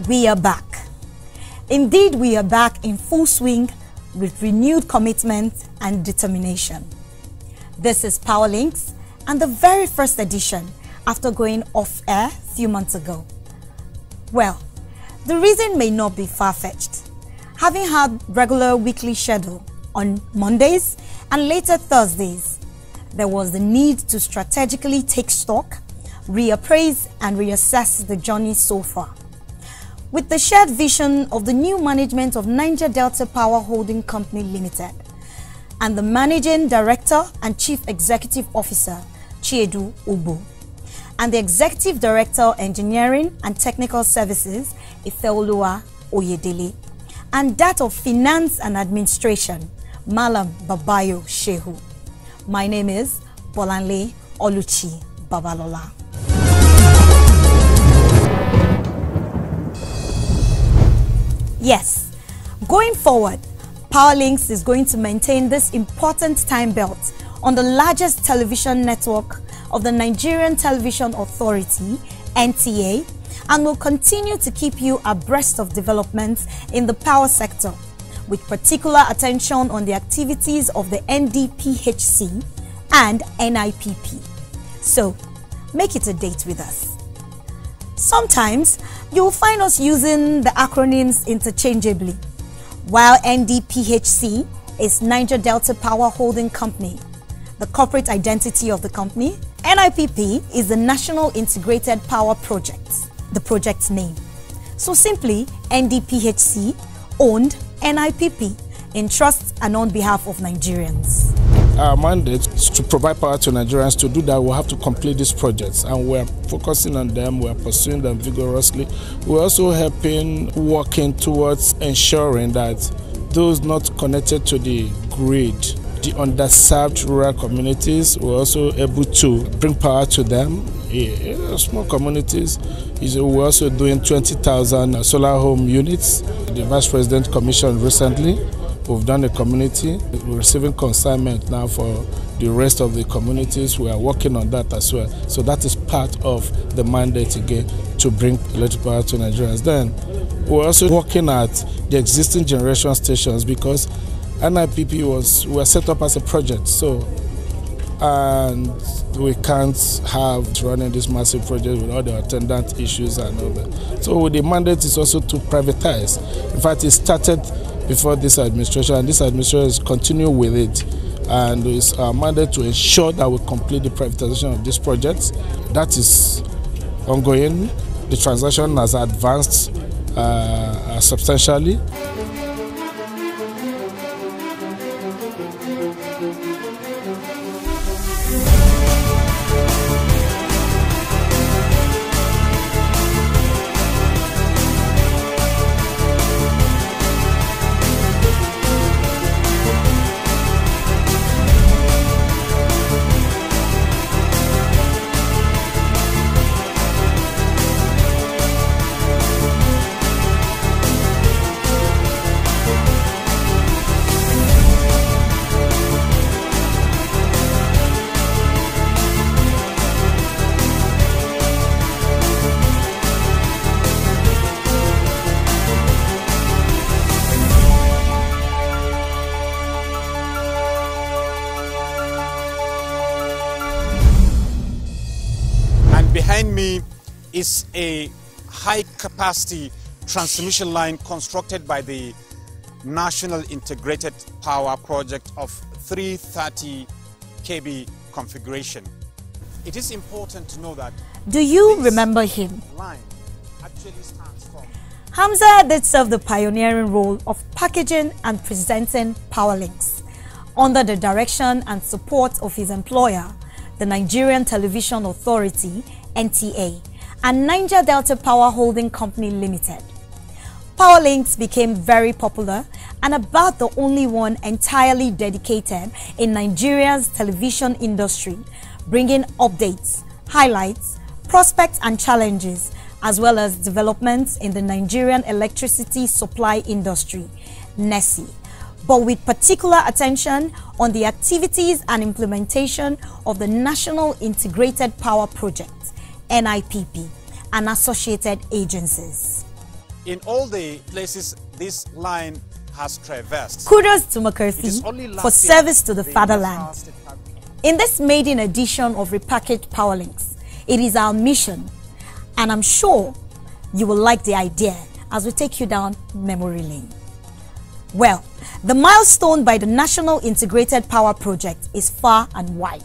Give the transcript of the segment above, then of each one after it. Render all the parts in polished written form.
We are back. Indeed, we are back in full swing with renewed commitment and determination. This is Powerlinks and the very first edition after going off air a few months ago. Well, the reason may not be far-fetched. Having had regular weekly schedule on Mondays and later Thursdays, there was the need to strategically take stock, reappraise and reassess the journey so far. With the shared vision of the new management of Niger Delta Power Holding Company Limited and the Managing Director and Chief Executive Officer, Chiedu Ubu, and the Executive Director Engineering and Technical Services, Ifeoluwa Oyedele, and that of Finance and Administration, Malam Babayo Shehu. My name is Bolanle Oluchi Babalola. Yes, going forward, Powerlinks is going to maintain this important time belt on the largest television network of the Nigerian Television Authority, NTA, and will continue to keep you abreast of developments in the power sector, with particular attention on the activities of the NDPHC and NIPP. So, make it a date with us. Sometimes, you'll find us using the acronyms interchangeably. While NDPHC is Niger Delta Power Holding Company, the corporate identity of the company, NIPP is the National Integrated Power Project, the project's name. So simply, NDPHC owned NIPP in trust and on behalf of Nigerians. Our mandate is to provide power to Nigerians. To do that, we'll have to complete these projects, and we're focusing on them, we're pursuing them vigorously. We're also working towards ensuring that those not connected to the grid, the underserved rural communities, we're also able to bring power to them. Small communities, we're also doing 20,000 solar home units. The Vice President commissioned recently. We've done a community. We're receiving consignment now for the rest of the communities. We are working on that as well. So that is part of the mandate again to bring electric power to Nigerians. Then we're also working at the existing generation stations because NIPP were set up as a project. And we can't have running this massive project with all the attendant issues and all that. So the mandate is also to privatize. In fact, it started before this administration, and this administration is continuing with it. And it's our mandate to ensure that we complete the privatization of these projects. That is ongoing. The transaction has advanced substantially. Behind me is a high-capacity transmission line constructed by the National Integrated Power Project of 330 kV configuration. It is important to know that. Do you remember him? Line actually stands for. Hamza did serve the pioneering role of packaging and presenting Powerlinks under the direction and support of his employer, the Nigerian Television Authority, NTA, and Niger Delta Power Holding Company Limited. Powerlinks became very popular and about the only one entirely dedicated in Nigeria's television industry, bringing updates, highlights, prospects and challenges, as well as developments in the Nigerian electricity supply industry, NESI, but with particular attention on the activities and implementation of the National Integrated Power Project, NIPP, and associated agencies. in all the places this line has traversed. Kudos to Makursi for service to the fatherland. In this maiden edition of Repackaged Powerlinks, it is our mission, and I'm sure you will like the idea as we take you down memory lane. Well, the milestone by the National Integrated Power Project is far and wide.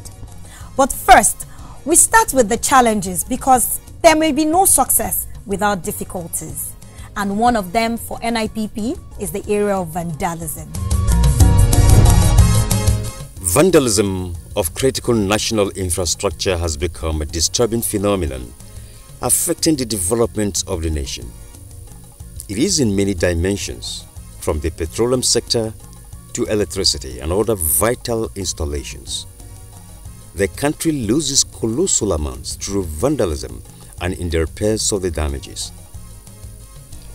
But first, we start with the challenges because there may be no success without difficulties. And one of them for NIPP is the area of vandalism. Vandalism of critical national infrastructure has become a disturbing phenomenon affecting the development of the nation. It is in many dimensions, from the petroleum sector to electricity and other vital installations. The country loses colossal amounts through vandalism and in the repairs of the damages.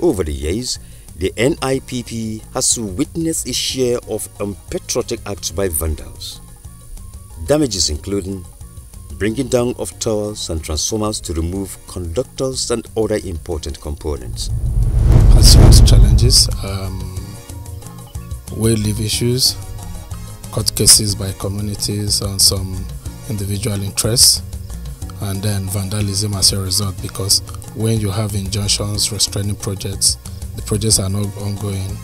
Over the years, the NIPP has witnessed a share of unpatriotic acts by vandals. Damages including bringing down of towers and transformers to remove conductors and other important components. Has serious challenges, way-live issues, court cases by communities and some individual interests, and then vandalism as a result, because when you have injunctions restraining projects, the projects are not ongoing.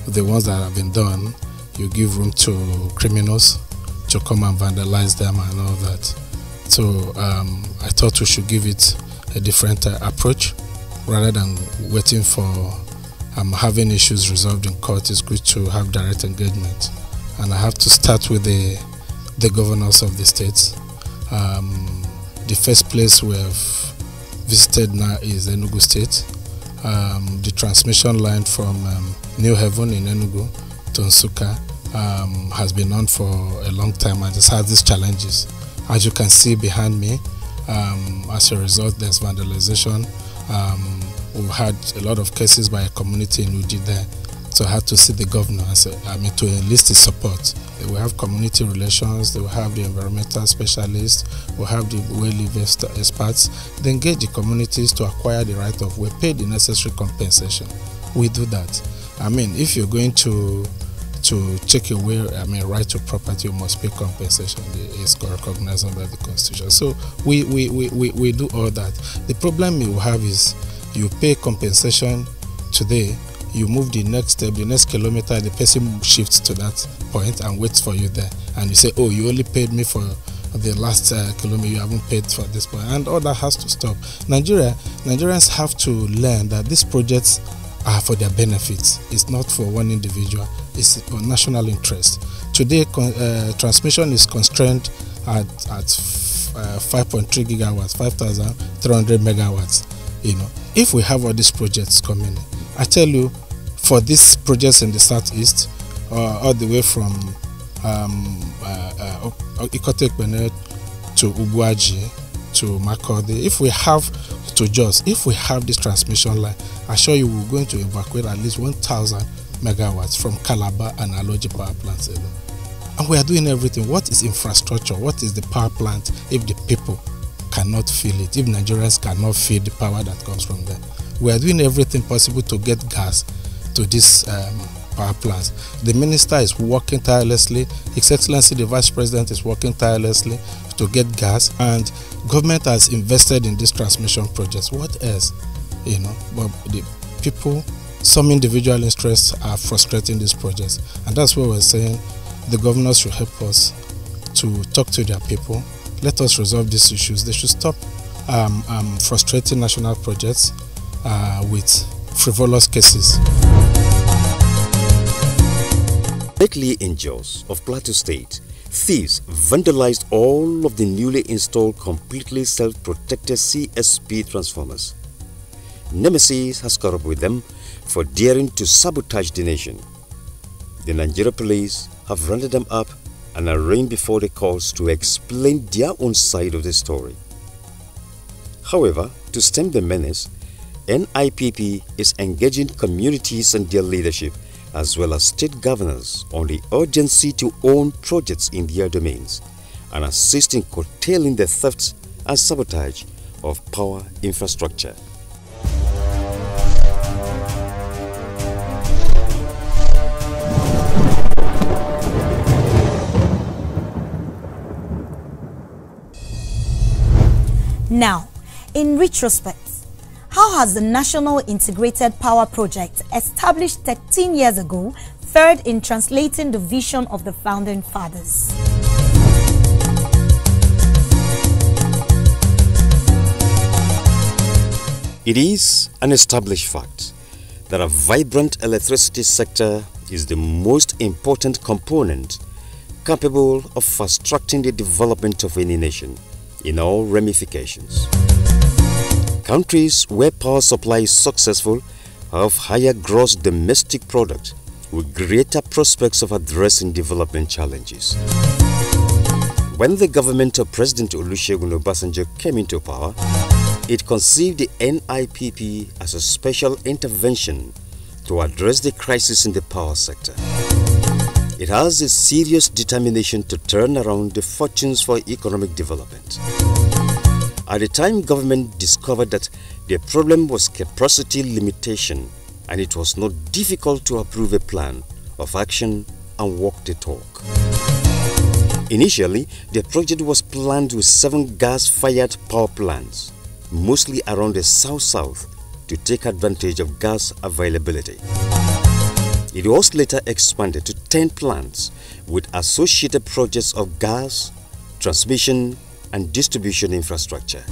The ones that have been done, you give room to criminals to come and vandalize them and all that. So I thought we should give it a different approach rather than waiting for having issues resolved in court. It's good to have direct engagement, and I have to start with the governors of the states. The first place we have visited now is Enugu State. The transmission line from New Haven in Enugu to Nsukka has been on for a long time and just has these challenges. As you can see behind me, as a result, there's vandalization. We've had a lot of cases by a community in Uji there, so I had to see the governor to enlist his support. We have community relations, they will have the environmental specialists, we have the way-live experts. They engage the communities to acquire the right of way, pay the necessary compensation. We do that. If you're going to take away right to property, you must pay compensation. It's recognized under the Constitution. So we do all that. The problem you have is you pay compensation today, you move the next step, the next kilometer, the person shifts to that point and waits for you there. And you say, oh, you only paid me for the last kilometer, you haven't paid for this point. And all that has to stop. Nigerians have to learn that these projects are for their benefits. It's not for one individual. It's for national interest. Today, transmission is constrained at 5.3 gigawatts, 5,300 megawatts. If we have all these projects coming, I tell you, for these projects in the southeast, all the way from Ikotekpene to Ubuaji to Makurdi, if we have this transmission line, I assure you we're going to evacuate at least 1,000 megawatts from Calabar and Aloji power plants alone. And we are doing everything. What is infrastructure? What is the power plant if the people cannot feel it, if Nigerians cannot feel the power that comes from them? We are doing everything possible to get gas to this power plants. The minister is working tirelessly. His Excellency the Vice President is working tirelessly to get gas, and government has invested in these transmission projects. What else? But the people, some individual interests are frustrating these projects, and that's why we're saying the governors should help us to talk to their people. Let us resolve these issues. They should stop frustrating national projects with frivolous cases. Lately in Jos of Plateau State, thieves vandalized all of the newly installed completely self-protected CSP transformers. Nemesis has caught up with them for daring to sabotage the nation. The Nigeria police have rounded them up and arraigned before the courts to explain their own side of the story. However, to stem the menace, NIPP is engaging communities and their leadership as well as state governors on the urgency to own projects in their domains and assist in curtailing the theft and sabotage of power infrastructure. Now, in retrospect, how has the National Integrated Power Project, established 13 years ago, fared in translating the vision of the Founding Fathers? It is an established fact that a vibrant electricity sector is the most important component capable of fast-tracking the development of any nation in all ramifications. Countries where power supply is successful have higher gross domestic product with greater prospects of addressing development challenges. When the government of President Olusegun Obasanjo came into power, it conceived the NIPP as a special intervention to address the crisis in the power sector. It has a serious determination to turn around the fortunes for economic development. At the time, government discovered that the problem was capacity limitation, and it was not difficult to approve a plan of action and walk the talk. Initially, the project was planned with 7 gas-fired power plants, mostly around the south-south, to take advantage of gas availability. It was later expanded to 10 plants with associated projects of gas, transmission, and distribution infrastructure.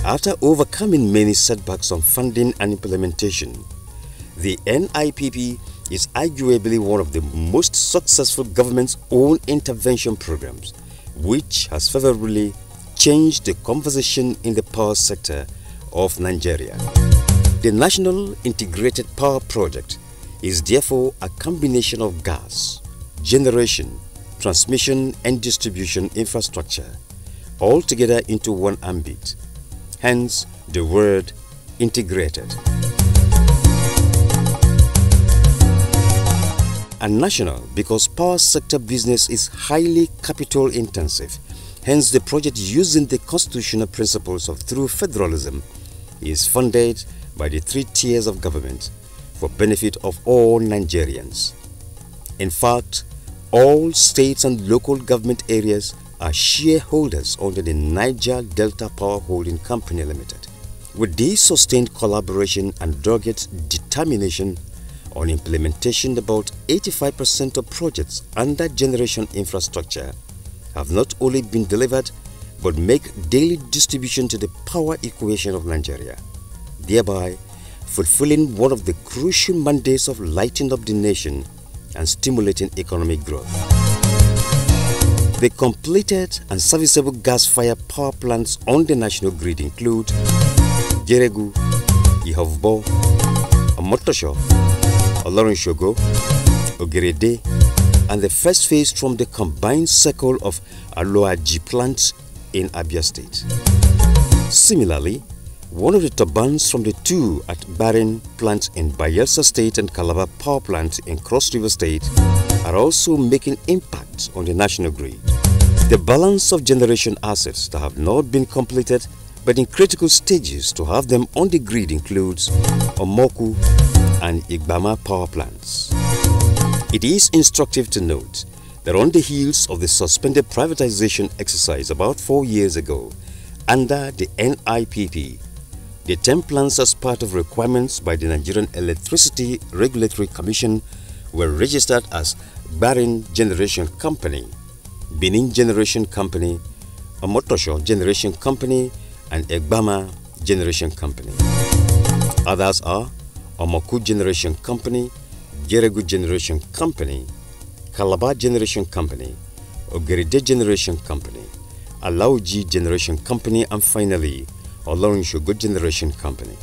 After overcoming many setbacks on funding and implementation, the NIPP is arguably one of the most successful government's own intervention programs, which has favorably changed the conversation in the power sector of Nigeria. The National Integrated Power Project is therefore a combination of gas, generation, transmission and distribution infrastructure, all together into one ambit, hence the word integrated. And national because power sector business is highly capital intensive, hence the project using the constitutional principles of true federalism is funded by the 3 tiers of government for benefit of all Nigerians. In fact, all states and local government areas are shareholders under the Niger Delta Power Holding Company Limited. With this sustained collaboration and dogged determination on implementation, about 85% of projects under generation infrastructure have not only been delivered but make daily distribution to the power equation of Nigeria, thereby fulfilling one of the crucial mandates of lighting up the nation and stimulating economic growth. The completed and serviceable gas-fired power plants on the national grid include Geregu, Ihovbo, Omotosho, Olorunshogo, Ogerede, and the first phase from the combined cycle of Aloaji plants in Abia State. Similarly, one of the turbines from the 2 at Barin plants in Bayelsa State and Calabar power plant in Cross River State are also making impact on the national grid. The balance of generation assets that have not been completed but in critical stages to have them on the grid includes Omoku and Igbama power plants. It is instructive to note that on the heels of the suspended privatization exercise about 4 years ago under the NIPP, the 10 plants as part of requirements by the Nigerian Electricity Regulatory Commission were registered as Barin Generation Company, Benin Generation Company, Omotosho Generation Company, and Egbama Generation Company. Others are Omoku Generation Company, Geregu Generation Company, Calabar Generation Company, Ogeride Generation Company, Alauji Generation Company, and finally, Olorunshogo Generation Company.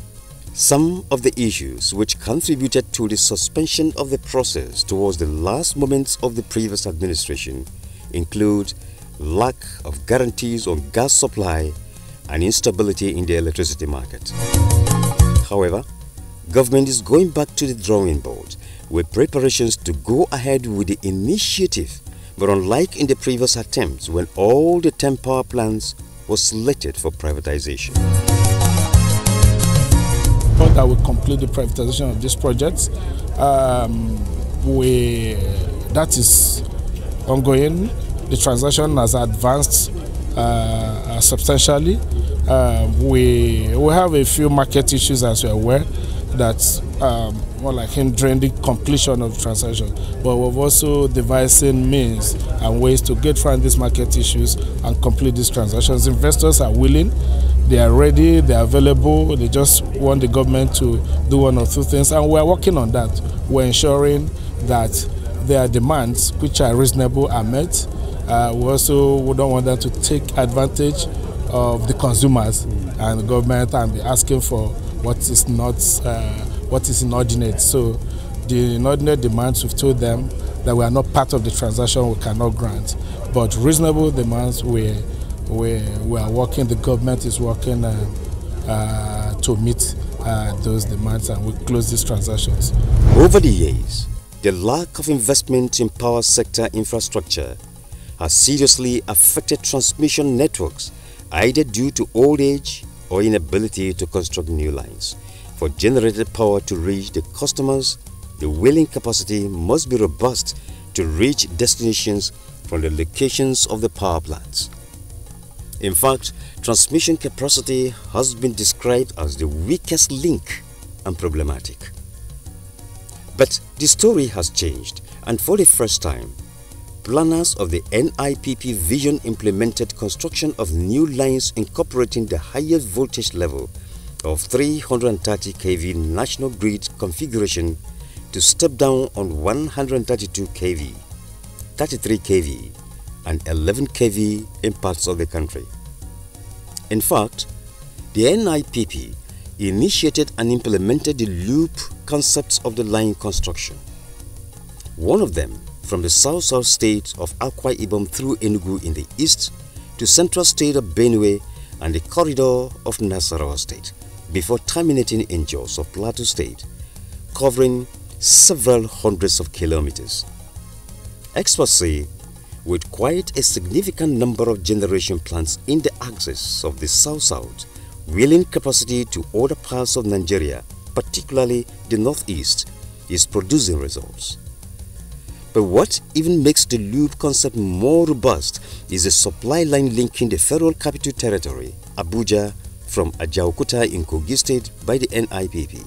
Some of the issues which contributed to the suspension of the process towards the last moments of the previous administration include lack of guarantees on gas supply and instability in the electricity market. However, government is going back to the drawing board with preparations to go ahead with the initiative, but unlike in the previous attempts when all the 10 power plants was selected for privatization. That will complete the privatization of this project. That is ongoing. The transaction has advanced substantially. We have a few market issues, as you're aware, that's more like hindering the completion of the transaction. But we've also devising means and ways to get around these market issues and complete these transactions. Investors are willing, they are ready, they are available. They just want the government to do one or two things, and we're working on that. We're ensuring that their demands, which are reasonable, are met. We also don't want them to take advantage of the consumers and the government and be asking for what is not, what is inordinate. So the inordinate demands, we've told them that we are not part of the transaction, we cannot grant. But reasonable demands, we are working, the government is working to meet those demands, and we close these transactions. Over the years, the lack of investment in power sector infrastructure has seriously affected transmission networks, either due to old age or inability to construct new lines. For generated power to reach the customers, the wheeling capacity must be robust to reach destinations from the locations of the power plants. In fact, transmission capacity has been described as the weakest link and problematic. But the story has changed, and for the first time, planners of the NIPP vision implemented construction of new lines incorporating the highest voltage level of 330 kV national grid configuration to step down on 132 kV, 33 kV, and 11 kV in parts of the country. In fact, the NIPP initiated and implemented the loop concepts of the line construction. One of them from the south-south state of Akwa Ibom through Enugu in the east to central state of Benue and the corridor of Nasarawa state, before terminating in Jos of Plateau state, covering several hundreds of kilometers. Experts say, with quite a significant number of generation plants in the axis of the south-south, wheeling capacity to other parts of Nigeria, particularly the northeast, is producing results. But what even makes the loop concept more robust is a supply line linking the Federal Capital Territory, Abuja, from Ajaokuta in Kogi State by the NIPP.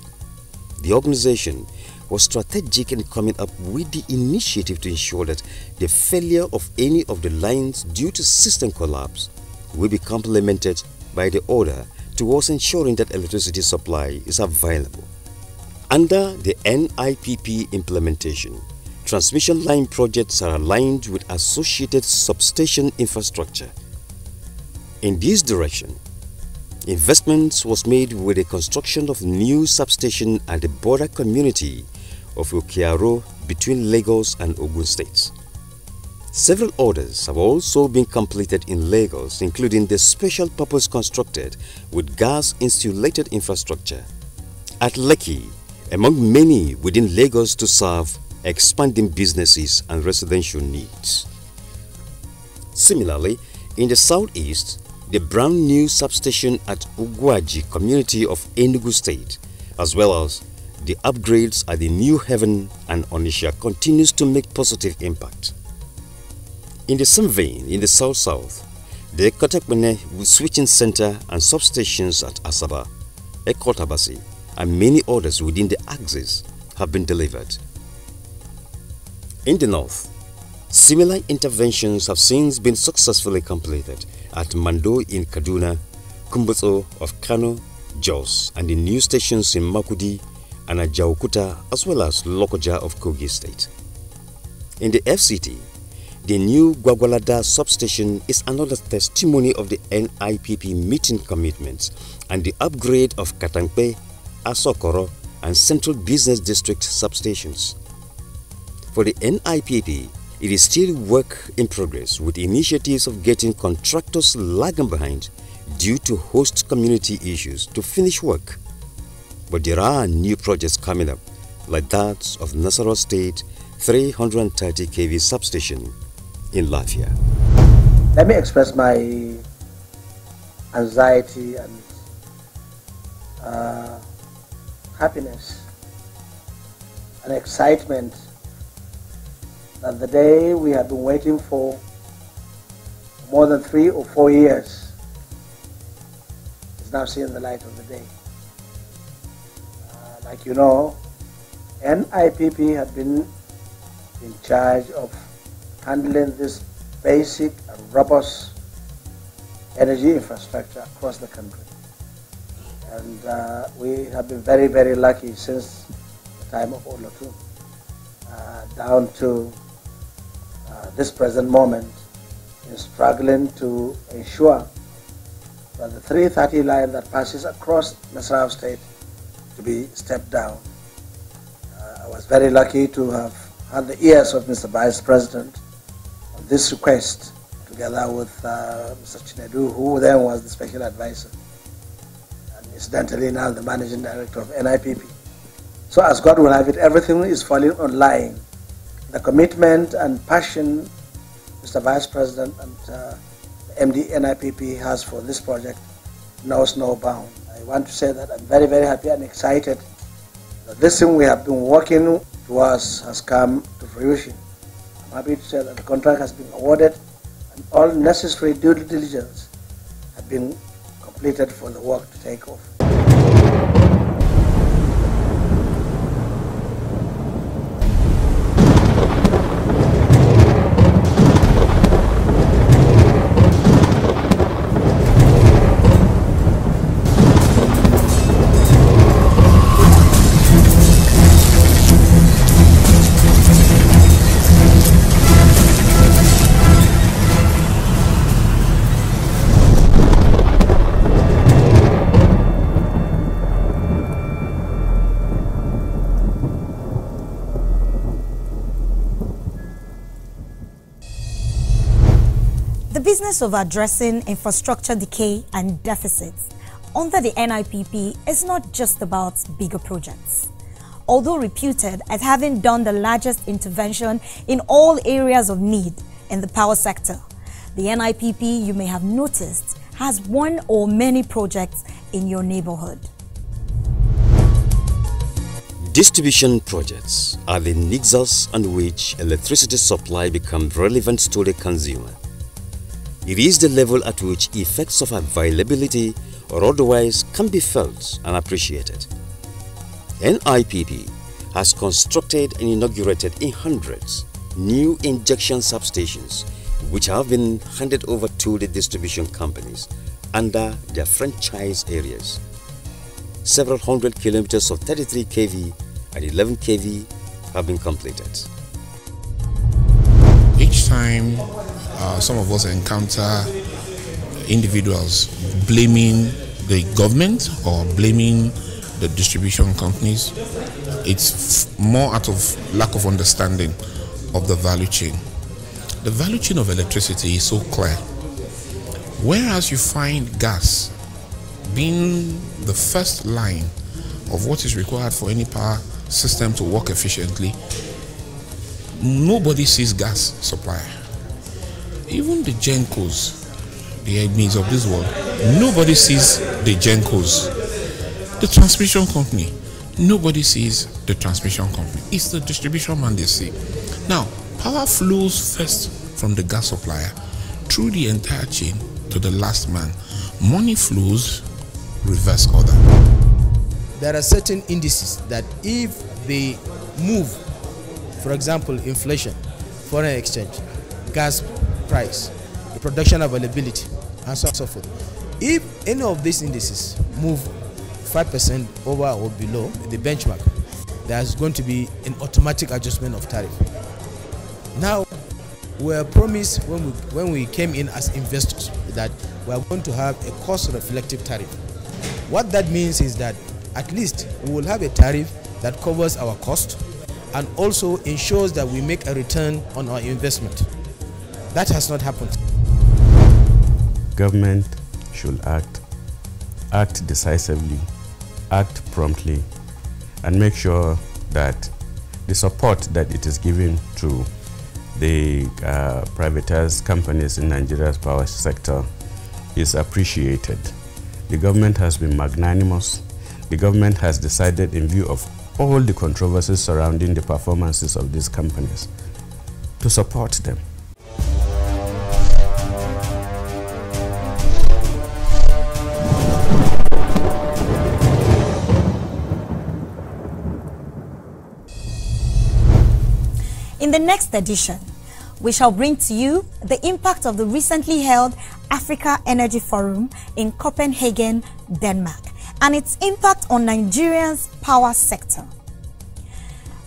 The organization was strategic in coming up with the initiative to ensure that the failure of any of the lines due to system collapse will be complemented by the order towards ensuring that electricity supply is available. Under the NIPP implementation, transmission line projects are aligned with associated substation infrastructure. In this direction, investments was made with the construction of new substation at the border community of Okiaro between Lagos and Ogun states. Several orders have also been completed in Lagos, including the special purpose constructed with gas-insulated infrastructure at Lekki, among many within Lagos to serve expanding businesses and residential needs. Similarly, in the southeast, the brand new substation at Ugwaji community of Enugu State, as well as the upgrades at the New Haven and Onisha continues to make positive impact. In the same vein, in the south-south, the Kotekbene switching center and substations at Asaba, Ekotabasi, and many others within the axis have been delivered. In the north, similar interventions have since been successfully completed at Mando in Kaduna, Kumbotso of Kano, Jos, and the new stations in Makudi and Ajaokuta, as well as Lokoja of Kogi State. In the FCT, the new Gwagwalada substation is another testimony of the NIPP meeting commitments and the upgrade of Katangpe, Asokoro, and Central Business District substations. For the NIPP, it is still work in progress with initiatives of getting contractors lagging behind due to host community issues to finish work. But there are new projects coming up, like that of Nasarawa State 330 kV substation in Lafia. Let me express my anxiety and happiness and excitement that the day we have been waiting for more than 3 or 4 years is now seeing the light of the day. Like you know, NIPP had been in charge of handling this basic and robust energy infrastructure across the country. And we have been very, very lucky since the time of Olotu down to this present moment in struggling to ensure that the 330 line that passes across Nasarawa State to be stepped down. I was very lucky to have had the ears of Mr. Vice President on this request, together with Mr. Chinedu, who then was the special advisor, and incidentally now the managing director of NIPP. So as God will have it, everything is falling online. The commitment and passion Mr. Vice President and the MD NIPP has for this project knows no bound. I want to say that I'm very, very happy and excited that this thing we have been working towards has come to fruition. I'm happy to say that the contract has been awarded and all necessary due diligence have been completed for the work to take off. The business of addressing infrastructure decay and deficits under the NIPP is not just about bigger projects. Although reputed as having done the largest intervention in all areas of need in the power sector, the NIPP, you may have noticed, has one or many projects in your neighborhood. Distribution projects are the nexus on which electricity supply becomes relevant to the consumer. It is the level at which effects of availability or otherwise can be felt and appreciated. NIPP has constructed and inaugurated in hundreds new injection substations which have been handed over to the distribution companies under their franchise areas. Several hundred kilometers of 33 kV and 11 kV have been completed. Each time some of us encounter individuals blaming the government or blaming the distribution companies, it's more out of lack of understanding of the value chain. The value chain of electricity is so clear. Whereas you find gas being the first line of what is required for any power system to work efficiently, nobody sees gas supply. Even the Gencos, the admins of this world, nobody sees the Gencos. The transmission company, nobody sees the transmission company. It's the distribution man they see. Now, power flows first from the gas supplier through the entire chain to the last man. Money flows reverse order. There are certain indices that if they move, for example, inflation, foreign exchange, gas price, production availability, and so on and so forth. If any of these indices move 5% over or below the benchmark, there's going to be an automatic adjustment of tariff. Now, we were promised when we came in as investors that we are going to have a cost-reflective tariff. What that means is that at least we will have a tariff that covers our cost and also ensures that we make a return on our investment. That has not happened. Government should act decisively, act promptly, and make sure that the support that it is giving to the privatized companies in Nigeria's power sector is appreciated. The government has been magnanimous. The government has decided, in view of all the controversies surrounding the performances of these companies, to support them. the next edition, we shall bring to you the impact of the recently held Africa Energy Forum in Copenhagen, Denmark, and its impact on Nigeria's power sector.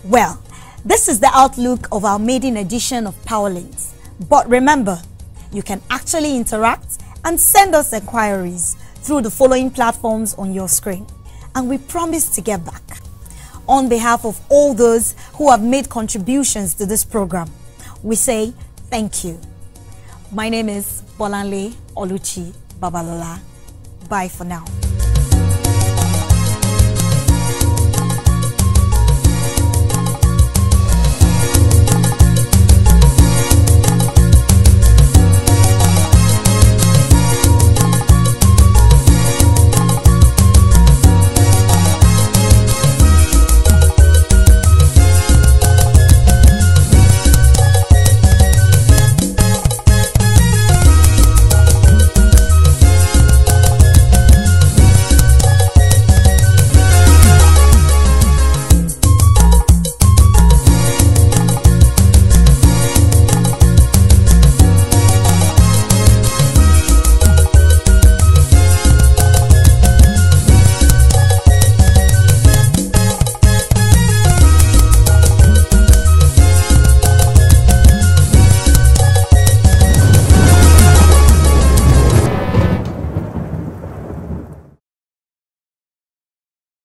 Well, this is the outlook of our maiden edition of PowerLinks. But remember, you can actually interact and send us inquiries through the following platforms on your screen, and we promise to get back. On behalf of all those who have made contributions to this program, we say thank you. My name is Bolanle Oluchi Babalola. Bye for now.